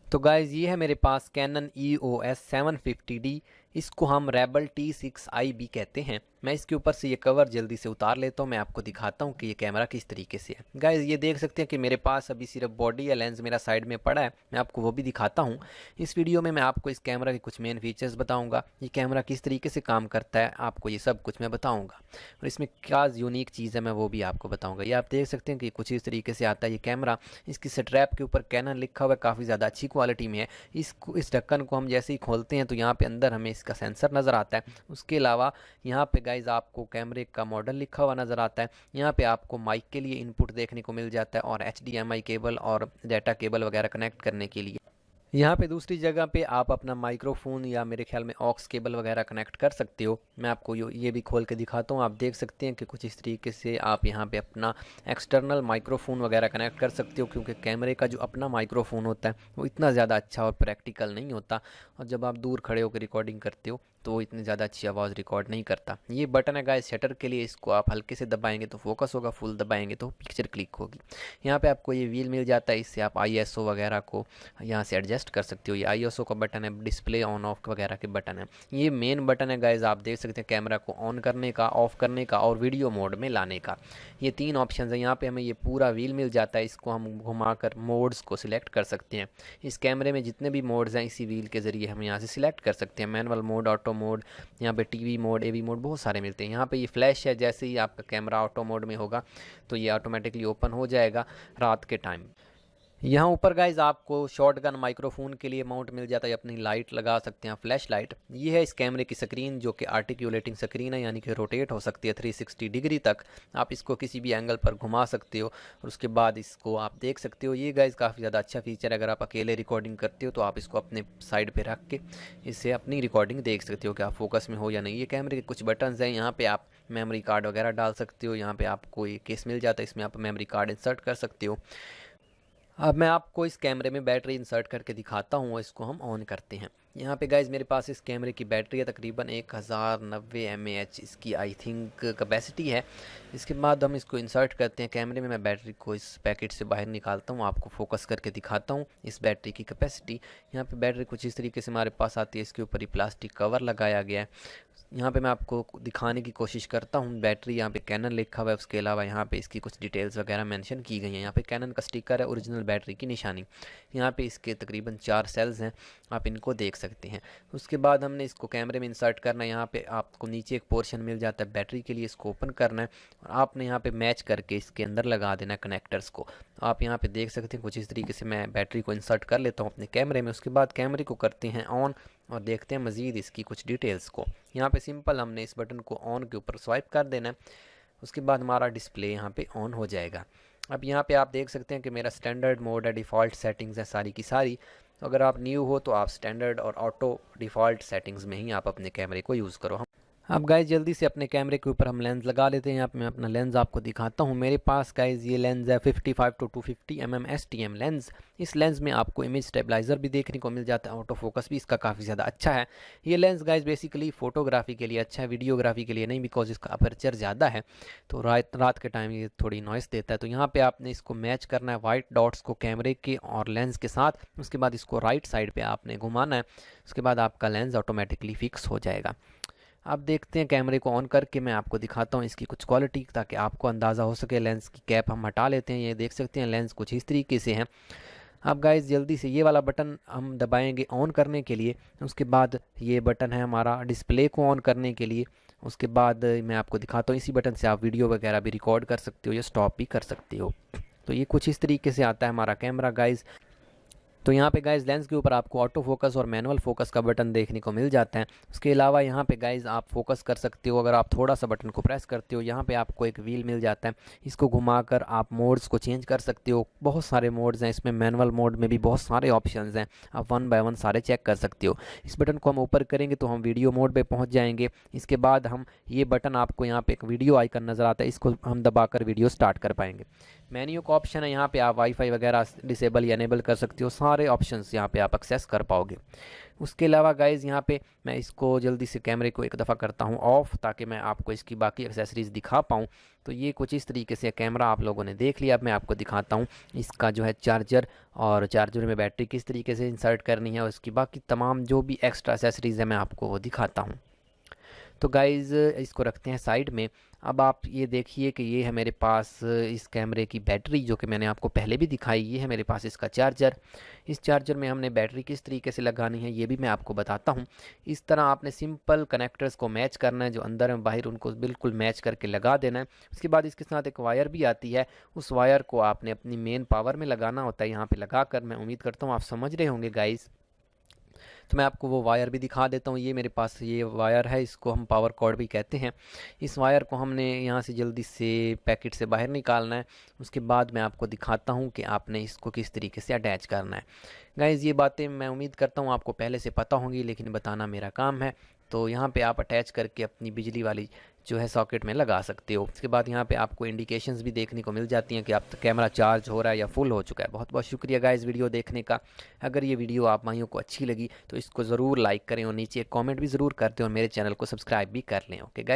तो गाइज़ ये है मेरे पास कैनन EOS 750D। इसको हम रेबल T6i भी कहते हैं। मैं इसके ऊपर से ये कवर जल्दी से उतार लेता हूँ, मैं आपको दिखाता हूँ कि ये कैमरा किस तरीके से है। गाइज़ ये देख सकते हैं कि मेरे पास अभी सिर्फ बॉडी या लेंस मेरा साइड में पड़ा है, मैं आपको वो भी दिखाता हूँ। इस वीडियो में मैं आपको इस कैमरा के कुछ मेन फीचर्स बताऊँगा, ये कैमरा किस तरीके से काम करता है, आपको ये सब कुछ मैं बताऊँगा और इसमें क्या यूनिक चीज़ है मैं वो भी आपको बताऊँगा। ये आप देख सकते हैं कि कुछ इस तरीके से आता है ये कैमरा। इसकी स्ट्रैप के ऊपर कैनन लिखा हुआ है, काफ़ी ज़्यादा अच्छी क्वालिटी में है। इस ढक्कन को हम जैसे ही खोलते हैं तो यहाँ पे अंदर हमें इसका सेंसर नज़र आता है। उसके अलावा यहाँ पे गाइज आपको कैमरे का मॉडल लिखा हुआ नज़र आता है। यहाँ पे आपको माइक के लिए इनपुट देखने को मिल जाता है और HDMI केबल और डाटा केबल वगैरह कनेक्ट करने के लिए। यहाँ पे दूसरी जगह पे आप अपना माइक्रोफोन या मेरे ख्याल में ऑक्स केबल वगैरह कनेक्ट कर सकते हो। मैं आपको ये भी खोल के दिखाता हूँ। आप देख सकते हैं कि कुछ इस तरीके से आप यहाँ पे अपना एक्सटर्नल माइक्रोफोन वगैरह कनेक्ट कर सकते हो, क्योंकि कैमरे का जो अपना माइक्रोफोन होता है वो इतना ज़्यादा अच्छा और प्रैक्टिकल नहीं होता, और जब आप दूर खड़े होकर रिकॉर्डिंग करते हो तो वो इतनी ज़्यादा अच्छी आवाज़ रिकॉर्ड नहीं करता। ये बटन है गाइस शटर के लिए, इसको आप हल्के से दबाएंगे तो फोकस होगा, फुल दबाएंगे तो पिक्चर क्लिक होगी। यहाँ पे आपको ये व्हील मिल जाता है, इससे आप ISO वगैरह को यहाँ से एडजस्ट कर सकते हो। ये ISO का बटन है, डिस्प्ले ऑन ऑफ वगैरह के बटन है। ये मेन बटन है गाइज, आप देख सकते हैं कैमरा को ऑन करने का, ऑफ करने का और वीडियो मोड में लाने का। ये 3 ऑप्शन है। यहाँ पे हमें ये पूरा व्हील मिल जाता है, इसको हम घुमाकर मोड्स को सिलेक्ट कर सकते हैं। इस कैमरे में जितने भी मोड्स हैं इसी व्हील के ज़रिए हम यहाँ से सिलेक्ट कर सकते हैं। मैनुअल मोड, ऑटो मोड, यहाँ पे TV मोड, AV मोड बहुत सारे मिलते हैं। यहाँ पे ये फ्लैश है, जैसे ही आपका कैमरा ऑटो मोड में होगा तो ये ऑटोमेटिकली ओपन हो जाएगा रात के टाइम। यहाँ ऊपर गाइज आपको शॉटगन माइक्रोफोन के लिए माउंट मिल जाता है, अपनी लाइट लगा सकते हैं, फ्लैश लाइट। ये है इस कैमरे की स्क्रीन, जो कि आर्टिक्यूलेटिंग स्क्रीन है, यानी कि रोटेट हो सकती है 360 डिग्री तक। आप इसको किसी भी एंगल पर घुमा सकते हो और उसके बाद इसको आप देख सकते हो। ये गाइज काफ़ी ज़्यादा अच्छा फीचर है। अगर आप अकेले रिकॉर्डिंग करते हो तो आप इसको अपने साइड पर रख के इससे अपनी रिकॉर्डिंग देख सकते हो कि आप फोकस में हो या नहीं। ये कैमरे के कुछ बटन्स हैं, यहाँ पर आप मेमोरी कार्ड वगैरह डाल सकते हो। यहाँ पर आपको ये केस मिल जाता है, इसमें आप मेमोरी कार्ड इंसर्ट कर सकते हो। अब मैं आपको इस कैमरे में बैटरी इंसर्ट करके दिखाता हूँ, इसको हम ऑन करते हैं। यहाँ पे गाइज मेरे पास इस कैमरे की बैटरी है तकरीबन 1090 mAh इसकी आई थिंक कैपेसिटी है। इसके बाद हम इसको इंसर्ट करते हैं कैमरे में। मैं बैटरी को इस पैकेट से बाहर निकालता हूँ, आपको फोकस करके दिखाता हूँ इस बैटरी की कैपेसिटी। यहाँ पे बैटरी कुछ इस तरीके से हमारे पास आती है, इसके ऊपर ही प्लास्टिक कवर लगाया गया है। यहाँ पे मैं आपको दिखाने की कोशिश करता हूँ। बैटरी यहाँ पे कैनन लिखा हुआ है, उसके अलावा यहाँ पे इसकी कुछ डिटेल्स वगैरह मेंशन की गई हैं। यहाँ पे कैनन का स्टिकर है, ओरिजिनल बैटरी की निशानी। यहाँ पे इसके तकरीबन 4 सेल्स हैं, आप इनको देख सकते हैं। उसके बाद हमने इसको कैमरे में इंसर्ट करना है। यहाँ पे आपको नीचे एक पोर्शन मिल जाता है बैटरी के लिए, इसको ओपन करना है और आपने यहाँ पे मैच करके इसके अंदर लगा देना है कनेक्टर्स को। आप यहाँ पे देख सकते हैं कुछ इस तरीके से मैं बैटरी को इंसर्ट कर लेता हूँ अपने कैमरे में। उसके बाद कैमरे को करते हैं ऑन और देखते हैं मज़ीद इसकी कुछ डिटेल्स को। यहाँ पे सिंपल हमने इस बटन को ऑन के ऊपर स्वाइप कर देना है, उसके बाद हमारा डिस्प्ले यहाँ पे ऑन हो जाएगा। अब यहाँ पे आप देख सकते हैं कि मेरा स्टैंडर्ड मोड है, डिफ़ॉल्ट सेटिंग्स है सारी की सारी। तो अगर आप न्यू हो तो आप स्टैंडर्ड और ऑटो डिफ़ॉल्ट सेटिंग्स में ही आप अपने कैमरे को यूज़ करो। अब गाइज जल्दी से अपने कैमरे के ऊपर हम लेंस लगा लेते हैं। यहाँ पे मैं अपना लेंस आपको दिखाता हूँ। मेरे पास गाइज ये लेंस है 55 to 250 mm STM लेंस। इस लेंस में आपको इमेज स्टेबलाइज़र भी देखने को मिल जाता है, ऑटो फोकस भी इसका काफ़ी ज़्यादा अच्छा है। ये लेंस गाइज बेसिकली फ़ोटोग्राफी के लिए अच्छा है, वीडियोग्राफी के लिए नहीं, बिकॉज इसका अपर्चर ज़्यादा है तो रात के टाइम ये थोड़ी नॉइस देता है। तो यहाँ पर आपने इसको मैच करना है वाइट डॉट्स को कैमरे के और लेंस के साथ। उसके बाद इसको राइट साइड पर आपने घुमाना है, उसके बाद आपका लेंस ऑटोमेटिकली फिक्स हो जाएगा। अब देखते हैं कैमरे को ऑन करके मैं आपको दिखाता हूँ इसकी कुछ क्वालिटी, ताकि आपको अंदाज़ा हो सके। लेंस की कैप हम हटा लेते हैं, ये देख सकते हैं लेंस कुछ इस तरीके से हैं। अब गाइस जल्दी से ये वाला बटन हम दबाएंगे ऑन करने के लिए। उसके बाद ये बटन है हमारा डिस्प्ले को ऑन करने के लिए। उसके बाद मैं आपको दिखाता हूँ, इसी बटन से आप वीडियो वगैरह भी रिकॉर्ड कर सकते हो या स्टॉप भी कर सकते हो। तो ये कुछ इस तरीके से आता है हमारा कैमरा गाइज़। तो यहाँ पे गाइज लेंस के ऊपर आपको ऑटो फोकस और मैनुअल फोकस का बटन देखने को मिल जाता है। उसके अलावा यहाँ पे गाइज आप फोकस कर सकते हो, अगर आप थोड़ा सा बटन को प्रेस करते हो। यहाँ पे आपको एक व्हील मिल जाता है, इसको घुमाकर आप मोड्स को चेंज कर सकते हो। बहुत सारे मोड्स हैं इसमें, मैनुअल मोड में भी बहुत सारे ऑप्शंस हैं, आप 1 बाय 1 सारे चेक कर सकते हो। इस बटन को हम ऊपर करेंगे तो हम वीडियो मोड पर पहुँच जाएंगे। इसके बाद हम ये बटन आपको यहाँ पर एक वीडियो आइकन नज़र आता है, इसको हम दबाकर वीडियो स्टार्ट कर पाएंगे। मेन्यू का ऑप्शन है, यहाँ पे आप वाईफाई वगैरह डिसेबल या इनेबल कर सकते हो। सारे ऑप्शंस यहाँ पे आप एक्सेस कर पाओगे। उसके अलावा गाइज़ यहाँ पे मैं इसको जल्दी से कैमरे को एक दफ़ा करता हूँ ऑफ़, ताकि मैं आपको इसकी बाकी एक्सेसरीज़ दिखा पाऊँ। तो ये कुछ इस तरीके से कैमरा आप लोगों ने देख लिया। अब मैं आपको दिखाता हूँ इसका जो है चार्जर, और चार्जर में बैटरी किस तरीके से इंसर्ट करनी है, और इसकी बाकी तमाम जो भी एक्स्ट्रा एक्सेसरीज़ है मैं आपको वो दिखाता हूँ। तो गाइज़ इसको रखते हैं साइड में। अब आप ये देखिए कि ये है मेरे पास इस कैमरे की बैटरी, जो कि मैंने आपको पहले भी दिखाई। ये है मेरे पास इसका चार्जर। इस चार्जर में हमने बैटरी किस तरीके से लगानी है ये भी मैं आपको बताता हूँ। इस तरह आपने सिंपल कनेक्टर्स को मैच करना है, जो अंदर है बाहर उनको बिल्कुल मैच करके लगा देना है। उसके बाद इसके साथ एक वायर भी आती है, उस वायर को आपने अपनी मेन पावर में लगाना होता है, यहाँ पर लगा कर। मैं उम्मीद करता हूँ आप समझ रहे होंगे गाइज़। तो मैं आपको वो वायर भी दिखा देता हूँ। ये मेरे पास ये वायर है, इसको हम पावर कॉर्ड भी कहते हैं। इस वायर को हमने यहाँ से जल्दी से पैकेट से बाहर निकालना है। उसके बाद मैं आपको दिखाता हूँ कि आपने इसको किस तरीके से अटैच करना है। गाइज़ ये बातें मैं उम्मीद करता हूँ आपको पहले से पता होंगी, लेकिन बताना मेरा काम है। तो यहाँ पे आप अटैच करके अपनी बिजली वाली जो है सॉकेट में लगा सकते हो। उसके बाद यहाँ पे आपको इंडिकेशंस भी देखने को मिल जाती हैं कि आप कैमरा चार्ज हो रहा है या फुल हो चुका है। बहुत बहुत शुक्रिया गाइस वीडियो देखने का। अगर ये वीडियो आप भाइयों को अच्छी लगी तो इसको ज़रूर लाइक करें, और नीचे एक कमेंट भी ज़रूर करते हैं, और मेरे चैनल को सब्सक्राइब भी कर लें। Okay guys.